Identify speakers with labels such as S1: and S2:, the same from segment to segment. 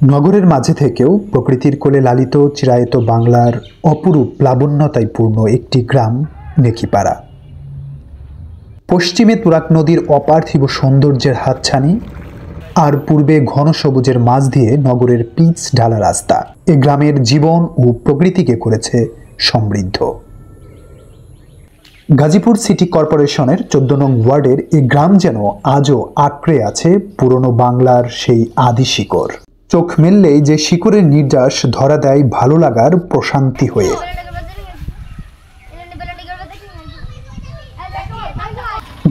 S1: নগরের মাঝে থেকেও প্রকৃতির কোলে লালিত চিরায়ত বাংলার অপরূপ লাবণ্যতায় পূর্ণ একটি গ্রাম নেকিপাড়া। পশ্চিমে তুরাগ নদীর অপার্থিব সৌন্দর্যের হাতছানি, আর পূর্বে ঘন সবুজের মাঝ দিয়ে নগরের পিচ ঢালা রাস্তা এ গ্রামের জীবন ও প্রকৃতিকে করেছে সমৃদ্ধ। গাজীপুর সিটি কর্পোরেশনের 14 নং ওয়ার্ডের এই গ্রাম যেন আজও আঁকড়ে আছে পুরনো বাংলার সেই আদি শিকড়। চোখ মেললেই যে শিকড়ের নির্যাস ধরা দেয় ভালো লাগার প্রশান্তি হয়ে।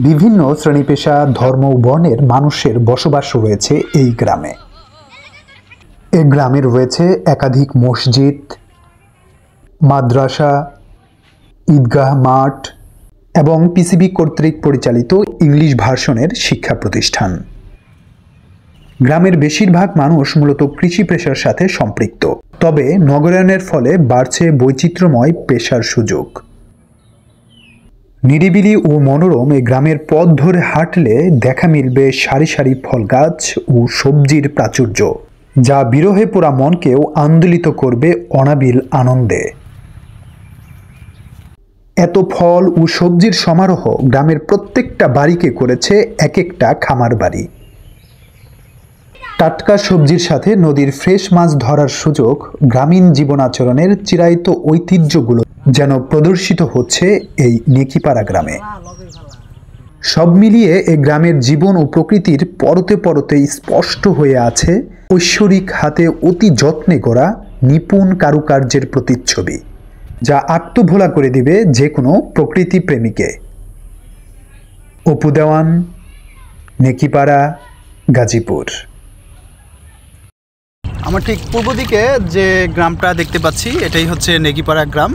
S1: বিভিন্ন শ্রেণী পেশা, ধর্ম ও বর্ণের মানুষের বসবাস রয়েছে এই গ্রামে। এই গ্রামে রয়েছে একাধিক মসজিদ, মাদ্রাসা, ঈদগাহ মাঠ এবং পিসিবি কর্তৃক পরিচালিত ইংলিশ ভার্সনের শিক্ষা প্রতিষ্ঠান। গ্রামের বেশিরভাগ মানুষ মূলত কৃষি পেশার সাথে সম্পৃক্ত, তবে নগরায়নের ফলে বাড়ছে বৈচিত্র্যময় পেশার সুযোগ। নিরিবিলি ও মনোরম এই গ্রামের পথ ধরে হাঁটলে দেখা মিলবে সারি সারি ফল গাছ ও সবজির প্রাচুর্য, যা বিরহে পোড়া মনকেও আন্দোলিত করবে অনাবিল আনন্দে। এত ফল ও সবজির সমারোহ গ্রামের প্রত্যেকটা বাড়িকে করেছে এক একটা খামার বাড়ি। টাটকা সবজির সাথে নদীর ফ্রেশ মাছ ধরার সুযোগ, গ্রামীণ জীবনাচরণের চিরায়ত ঐতিহ্যগুলো যেন প্রদর্শিত হচ্ছে এই নেকিপাড়া গ্রামে। সব মিলিয়ে এই গ্রামের জীবন ও প্রকৃতির পরতে পরতে স্পষ্ট হয়ে আছে ঐশ্বরিক হাতে অতি যত্নে গড়া নিপুণ কারুকার্যের প্রতিচ্ছবি, যা আত্মভোলা করে দিবে যে কোনো প্রকৃতি প্রেমীকে। অপু দেওয়ান, নেকিপাড়া, গাজীপুর।
S2: আমার ঠিক পূর্ব দিকে যে গ্রামটা দেখতে পাচ্ছি এটাই হচ্ছে নেকিপাড়া গ্রাম।